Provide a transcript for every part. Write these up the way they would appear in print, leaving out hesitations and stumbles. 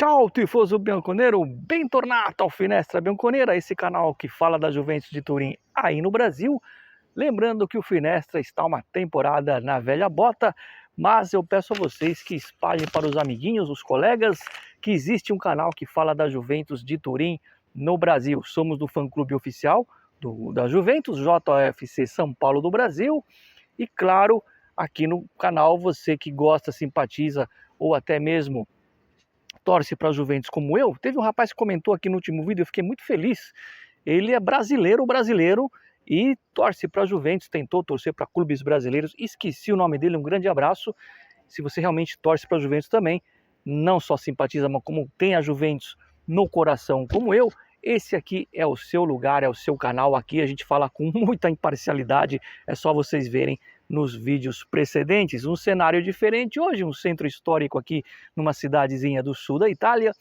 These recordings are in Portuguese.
Ciao tifoso bianconero, bentornato ao Finestra Bianconera, esse canal que fala da Juventus de Turim aí no Brasil. Lembrando que o Finestra está uma temporada na velha bota, mas eu peço a vocês que espalhem para os amiguinhos, os colegas, que existe um canal que fala da Juventus de Turim no Brasil. Somos do fã-clube oficial da Juventus, JFC São Paulo do Brasil, e claro, aqui no canal você que gosta, simpatiza ou até mesmo torce para a Juventus como eu. Teve um rapaz que comentou aqui no último vídeo, eu fiquei muito feliz. Ele é brasileiro e torce para a Juventus, tentou torcer para clubes brasileiros, esqueci o nome dele, um grande abraço. Se você realmente torce para a Juventus também, não só simpatiza, mas como tem a Juventus no coração como eu, esse aqui é o seu lugar, é o seu canal. Aqui a gente fala com muita imparcialidade, é só vocês verem nos vídeos precedentes. Um cenário diferente hoje, um centro histórico aqui numa cidadezinha do sul da Itália.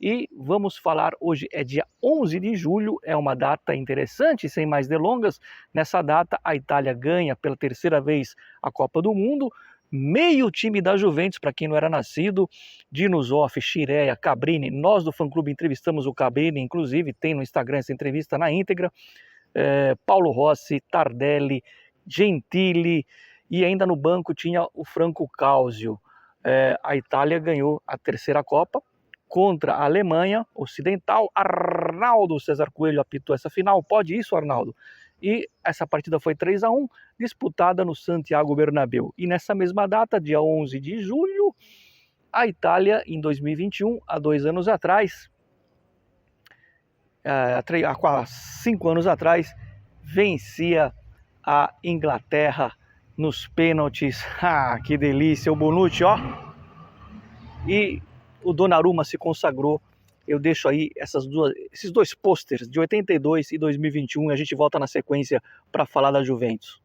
E vamos falar, hoje é dia 11 de julho, é uma data interessante, sem mais delongas. Nessa data a Itália ganha pela terceira vez a Copa do Mundo. Meio time da Juventus, para quem não era nascido, Dino Zoff, Scirea, Cabrini, nós do fã-clube entrevistamos o Cabrini, inclusive tem no Instagram essa entrevista na íntegra, Paulo Rossi, Tardelli, Gentili, e ainda no banco tinha o Franco Causio. A Itália ganhou a terceira Copa contra a Alemanha Ocidental. Arnaldo César Coelho apitou essa final. Pode isso, Arnaldo? E essa partida foi 3-1, disputada no Santiago Bernabéu. E nessa mesma data, dia 11 de julho, a Itália, em 2021, há 2 anos atrás, há 5 anos atrás, vencia a Inglaterra nos pênaltis. Ah, que delícia, o Bonucci, ó. E o Donnarumma se consagrou. Eu deixo aí esses dois pôsteres de 82 e 2021 e a gente volta na sequência para falar da Juventus.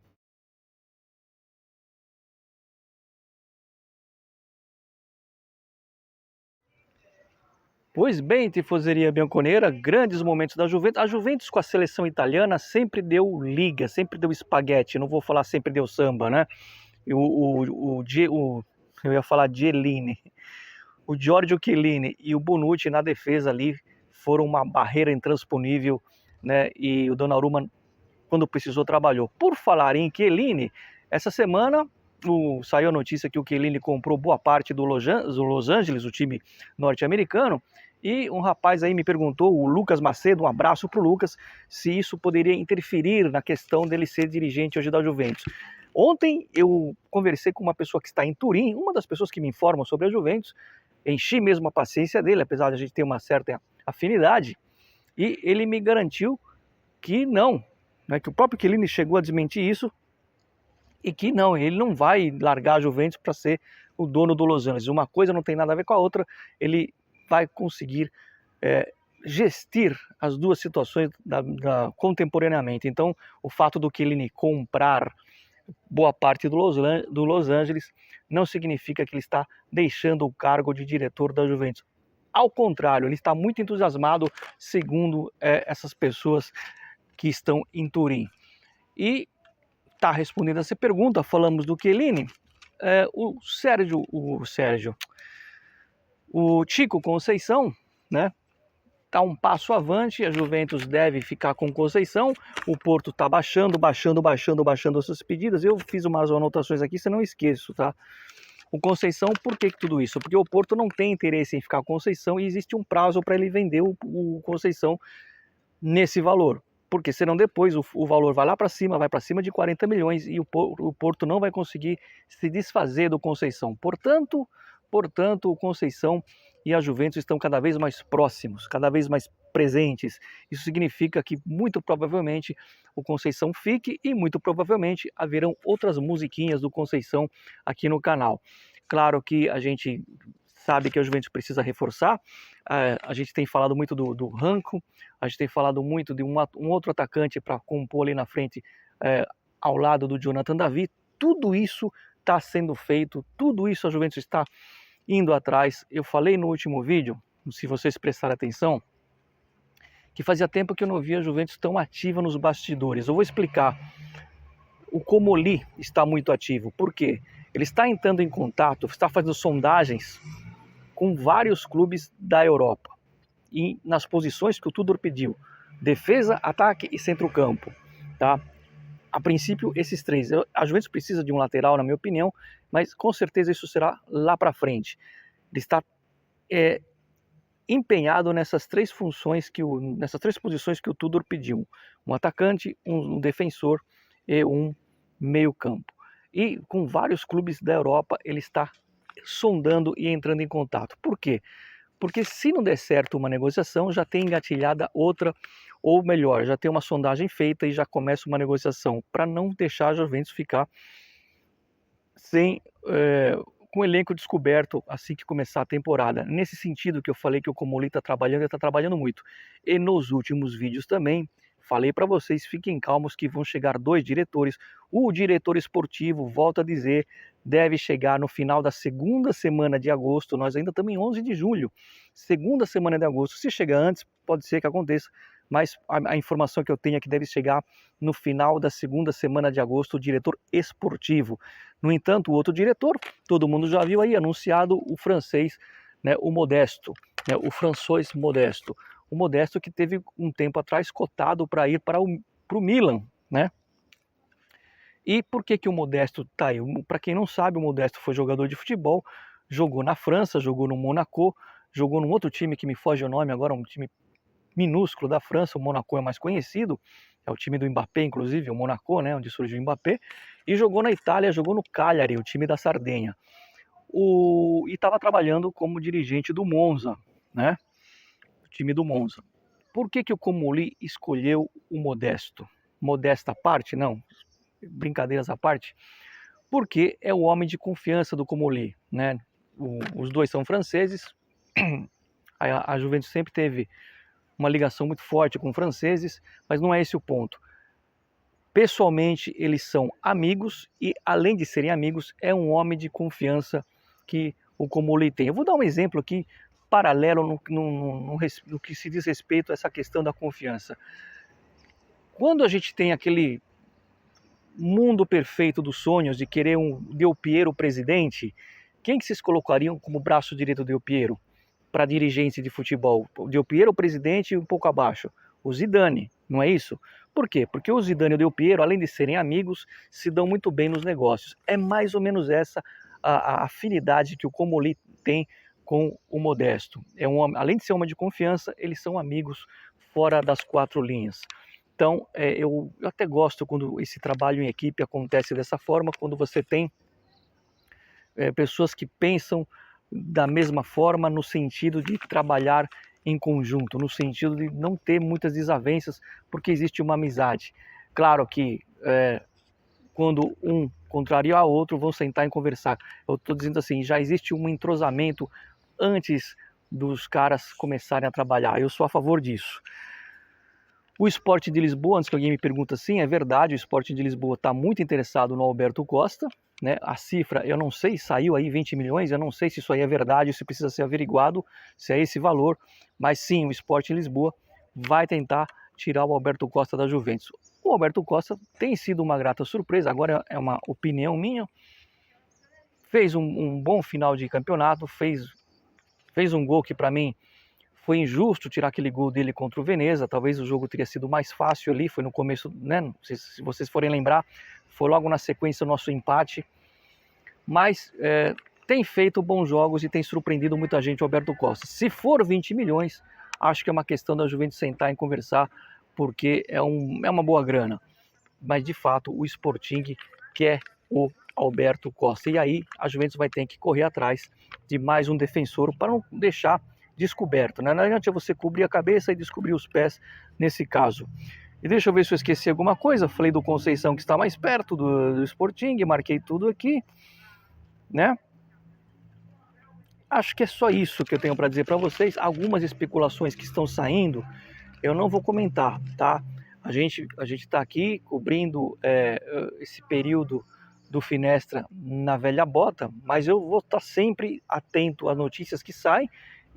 Pois bem, tifoseria bianconera, grandes momentos da Juventus. A Juventus com a seleção italiana sempre deu liga, sempre deu espaguete. Não vou falar sempre deu samba, né? Eu ia falar Chiellini. O Giorgio Chiellini e o Bonucci na defesa ali foram uma barreira intransponível, né? E o Donnarumma, quando precisou, trabalhou. Por falar em Chiellini, essa semana saiu a notícia que o Chiellini comprou boa parte do Los Angeles, o time norte-americano, e um rapaz aí me perguntou, o Lucas Macedo, um abraço para o Lucas, se isso poderia interferir na questão dele ser dirigente hoje da Juventus. Ontem eu conversei com uma pessoa que está em Turim, uma das pessoas que me informam sobre a Juventus, enchi mesmo a paciência dele, apesar de a gente ter uma certa afinidade, e ele me garantiu que não, né, que o próprio Chiellini chegou a desmentir isso, e que não, ele não vai largar a Juventus para ser o dono do Los Angeles. Uma coisa não tem nada a ver com a outra, ele vai conseguir gestir as duas situações contemporaneamente. Então, o fato do Chiellini comprar boa parte do Los Angeles não significa que ele está deixando o cargo de diretor da Juventus. Ao contrário, ele está muito entusiasmado, segundo essas pessoas que estão em Turim. E está respondendo essa pergunta, falamos do Chiellini, o Chico Conceição, né? Está um passo avante, a Juventus deve ficar com Conceição, o Porto está baixando essas pedidas. Eu fiz umas anotações aqui, se não esqueço, tá? O Conceição, por que tudo isso? Porque o Porto não tem interesse em ficar com Conceição e existe um prazo para ele vender o Conceição nesse valor. Porque senão depois o valor vai lá para cima, vai para cima de 40 milhões e o Porto não vai conseguir se desfazer do Conceição. Portanto, o Conceição e a Juventus estão cada vez mais próximos, cada vez mais presentes. Isso significa que muito provavelmente o Conceição fique e muito provavelmente haverão outras musiquinhas do Conceição aqui no canal. Claro que a gente sabe que a Juventus precisa reforçar, a gente tem falado muito do Ranco, a gente tem falado muito de um outro atacante para compor ali na frente, ao lado do Jonathan David. Tudo isso está sendo feito, tudo isso a Juventus está indo atrás. Eu falei no último vídeo, se vocês prestarem atenção, que fazia tempo que eu não via a Juventus tão ativa nos bastidores. Eu vou explicar. O Comolli está muito ativo. Por quê? Ele está entrando em contato, está fazendo sondagens com vários clubes da Europa e nas posições que o Tudor pediu: defesa, ataque e centro-campo, tá? A princípio, esses três. A Juventus precisa de um lateral, na minha opinião, mas com certeza isso será lá para frente. Ele está empenhado nessas três funções, nessas três posições que o Tudor pediu: um atacante, um defensor e um meio-campo. E com vários clubes da Europa ele está sondando e entrando em contato. Por quê? Porque se não der certo uma negociação, já tem engatilhada outra, ou melhor, já tem uma sondagem feita e já começa uma negociação, para não deixar a Juventus ficar sem com o elenco descoberto assim que começar a temporada. Nesse sentido que eu falei que o Comolli está trabalhando, ele está trabalhando muito. E nos últimos vídeos também falei para vocês: fiquem calmos que vão chegar 2 diretores. O diretor esportivo, volto a dizer, deve chegar no final da segunda semana de agosto. Nós ainda estamos em 11 de julho. Segunda semana de agosto. Se chegar antes, pode ser que aconteça, mas a informação que eu tenho é que deve chegar no final da segunda semana de agosto o diretor esportivo. No entanto, o outro diretor, todo mundo já viu aí anunciado, o francês, né, o Modesto, né, o François Modesto. O Modesto que teve um tempo atrás cotado para ir para o Milan, né? E por que o Modesto está aí? Para quem não sabe, o Modesto foi jogador de futebol, jogou na França, jogou no Monaco, jogou num outro time que me foge o nome agora, um time minúsculo da França. O Monaco é mais conhecido, é o time do Mbappé, inclusive, o Monaco, né, onde surgiu o Mbappé, e jogou na Itália, jogou no Cagliari, o time da Sardenha. E estava trabalhando como dirigente do Monza, né, o time do Monza. Por que o Comolli escolheu o Modesto? Modesta à parte? Não, brincadeiras à parte. Porque é o homem de confiança do Comolli, né? Os dois são franceses, a Juventus sempre teve uma ligação muito forte com franceses, mas não é esse o ponto. Pessoalmente, eles são amigos e, além de serem amigos, é um homem de confiança que o Comolli tem. Eu vou dar um exemplo aqui, paralelo no que se diz respeito a essa questão da confiança. Quando a gente tem aquele mundo perfeito dos sonhos de querer um Del Piero presidente, quem que vocês colocariam como braço direito do Del Piero para dirigente de futebol? O Del Piero presidente e um pouco abaixo o Zidane, não é isso? Por quê? Porque o Zidane e o Del Piero, além de serem amigos, se dão muito bem nos negócios. É mais ou menos essa a afinidade que o Comolli tem com o Modesto. É um homem, além de ser um homem de confiança, eles são amigos fora das 4 linhas. Então, eu até gosto quando esse trabalho em equipe acontece dessa forma, quando você tem pessoas que pensam da mesma forma, no sentido de trabalhar em conjunto, no sentido de não ter muitas desavenças, porque existe uma amizade. Claro que quando um contraria o outro, vão sentar e conversar. Eu estou dizendo assim, já existe um entrosamento antes dos caras começarem a trabalhar. Eu sou a favor disso. O Sporting de Lisboa, antes que alguém me pergunte assim, é verdade, o Sporting de Lisboa está muito interessado no Alberto Costa, né? A cifra, eu não sei, saiu aí 20 milhões, eu não sei se isso aí é verdade, se precisa ser averiguado, se é esse valor, mas sim, o Sporting de Lisboa vai tentar tirar o Alberto Costa da Juventus. O Alberto Costa tem sido uma grata surpresa, agora é uma opinião minha, fez um bom final de campeonato, fez um gol que para mim foi injusto tirar aquele gol dele contra o Veneza, talvez o jogo teria sido mais fácil ali, foi no começo, né? Não sei se vocês forem lembrar, foi logo na sequência o nosso empate, mas tem feito bons jogos e tem surpreendido muita gente o Alberto Costa. Se for 20 milhões, acho que é uma questão da Juventus sentar e conversar, porque é uma boa grana, mas de fato o Sporting quer o Alberto Costa, e aí a Juventus vai ter que correr atrás de mais um defensor para não deixar descoberto, né? Não adianta você cobrir a cabeça e descobrir os pés nesse caso. E deixa eu ver se eu esqueci alguma coisa. Falei do Conceição, que está mais perto do Sporting, marquei tudo aqui, né? Acho que é só isso que eu tenho para dizer para vocês. Algumas especulações que estão saindo, eu não vou comentar, tá? A gente está aqui cobrindo esse período do Finestra na velha bota, mas eu vou estar sempre atento às notícias que saem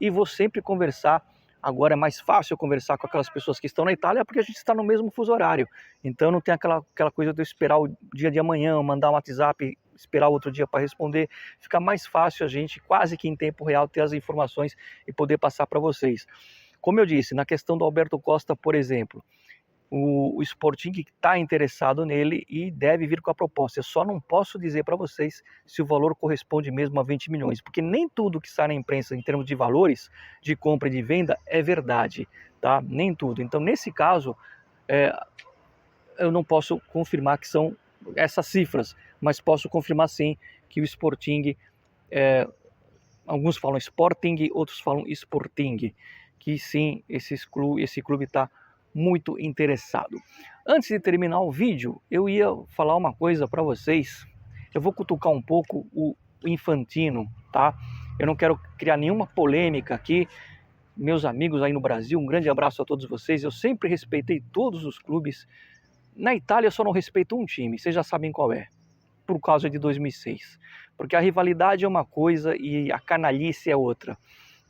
e vou sempre conversar. Agora é mais fácil eu conversar com aquelas pessoas que estão na Itália, porque a gente está no mesmo fuso horário. Então não tem aquela coisa de eu esperar o dia de amanhã, mandar um WhatsApp esperar outro dia para responder, fica mais fácil a gente, quase que em tempo real, ter as informações e poder passar para vocês. Como eu disse, na questão do Alberto Costa, por exemplo, o Sporting está interessado nele e deve vir com a proposta. Eu só não posso dizer para vocês se o valor corresponde mesmo a 20 milhões, porque nem tudo que sai na imprensa em termos de valores de compra e de venda é verdade, tá? Nem tudo. Então, nesse caso, eu não posso confirmar que são essas cifras, mas posso confirmar sim que o Sporting, alguns falam Sporting, outros falam Sporting, que sim, esse clube está muito interessado. Antes de terminar o vídeo, eu ia falar uma coisa para vocês. Eu vou cutucar um pouco o Infantino, tá? Eu não quero criar nenhuma polêmica aqui. Meus amigos aí no Brasil, um grande abraço a todos vocês. Eu sempre respeitei todos os clubes. Na Itália eu só não respeito um time, vocês já sabem qual é, por causa de 2006. Porque a rivalidade é uma coisa e a canalice é outra.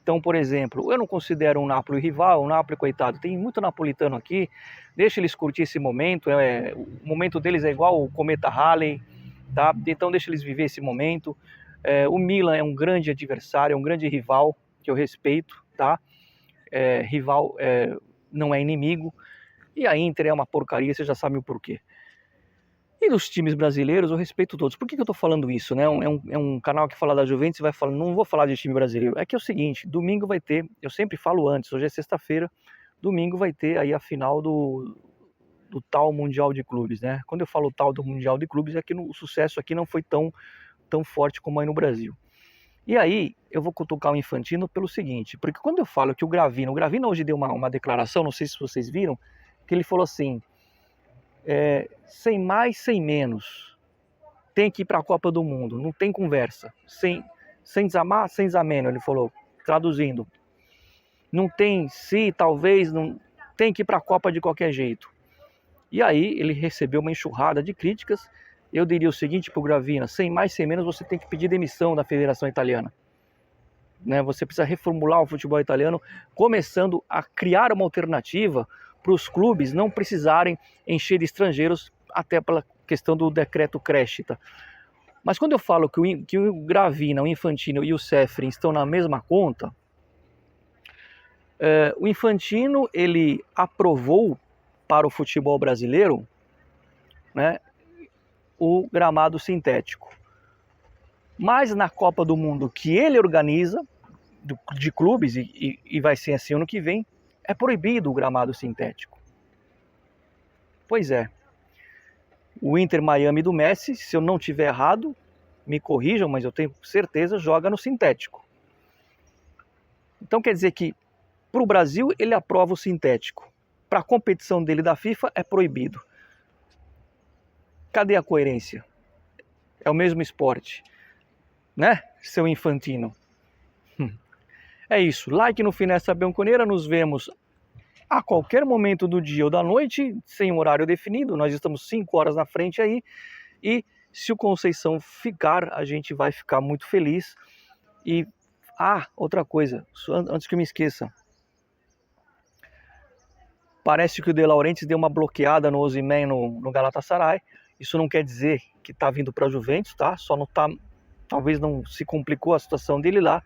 Então, por exemplo, eu não considero o Napoli rival, o Napoli, coitado, tem muito napolitano aqui, deixa eles curtir esse momento, o momento deles é igual o Cometa Halley, tá? Então deixa eles viver esse momento. O Milan é um grande adversário, é um grande rival, que eu respeito, tá? Rival não é inimigo, e a Inter é uma porcaria, vocês já sabem o porquê. E dos times brasileiros, eu respeito todos. Por que eu estou falando isso, né? É um canal que fala da Juventus e vai falar, não vou falar de time brasileiro. É que é o seguinte, domingo vai ter, eu sempre falo antes, hoje é sexta-feira, domingo vai ter aí a final do tal Mundial de Clubes, né? Quando eu falo tal do Mundial de Clubes, é que o sucesso aqui não foi tão forte como aí no Brasil. E aí, eu vou cutucar o Infantino pelo seguinte, porque quando eu falo que o Gravina hoje deu uma declaração, não sei se vocês viram, que ele falou assim, sem mais, sem menos, tem que ir para a Copa do Mundo, não tem conversa, sem desamar, sem zameno, ele falou, traduzindo, não tem se, talvez, não tem que ir para a Copa de qualquer jeito. E aí ele recebeu uma enxurrada de críticas. Eu diria o seguinte para o Gravina, sem mais, sem menos, você tem que pedir demissão da Federação Italiana, né? Você precisa reformular o futebol italiano, começando a criar uma alternativa para os clubes não precisarem encher de estrangeiros, até pela questão do decreto Crescita. Mas quando eu falo que o Gravina, o Infantino e o Ceferin estão na mesma conta, o Infantino ele aprovou para o futebol brasileiro, né, o gramado sintético. Mas na Copa do Mundo que ele organiza, de clubes, e vai ser assim ano que vem, é proibido o gramado sintético. Pois é. O Inter Miami do Messi, se eu não tiver errado, me corrijam, mas eu tenho certeza, joga no sintético. Então quer dizer que para o Brasil ele aprova o sintético. Para a competição dele da FIFA é proibido. Cadê a coerência? É o mesmo esporte, né, seu Infantino? É isso, like no Finestra Bianconeira, nos vemos a qualquer momento do dia ou da noite, sem horário definido, nós estamos 5 horas na frente aí, e se o Conceição ficar, a gente vai ficar muito feliz. E, outra coisa, antes que eu me esqueça, parece que o De Laurentiis deu uma bloqueada no Osimhen no Galatasaray, isso não quer dizer que está vindo para a Juventus, tá? Só não tá, talvez não se complicou a situação dele lá,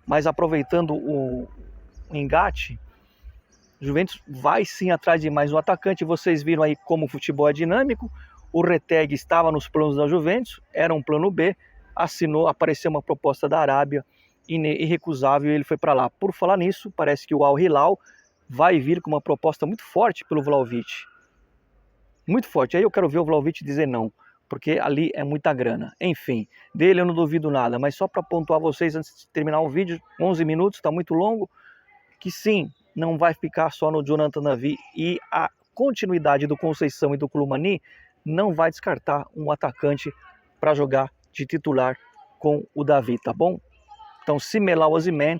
mas aproveitando o engate, Juventus vai sim atrás de mais um atacante. Vocês viram aí como o futebol é dinâmico. O Retegui estava nos planos da Juventus, era um plano B, assinou, apareceu uma proposta da Arábia, irrecusável, e ele foi para lá. Por falar nisso, parece que o Al Hilal vai vir com uma proposta muito forte pelo Vlahovic. Muito forte. Aí eu quero ver o Vlahovic dizer não, porque ali é muita grana. Enfim, dele eu não duvido nada, mas só para pontuar vocês antes de terminar o vídeo, 11 minutos, está muito longo, que sim, não vai ficar só no Jonathan David, e a continuidade do Conceição e do Colomani não vai descartar um atacante para jogar de titular com o Davi, tá bom? Então, se melar o Osimhen,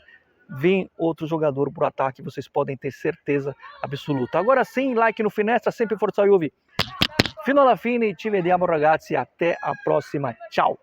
vem outro jogador para o ataque, vocês podem ter certeza absoluta. Agora sim, like no Finestra, sempre Forza Juve. Fino alla fine, ci vediamo ragazzi, até a próxima, tchau!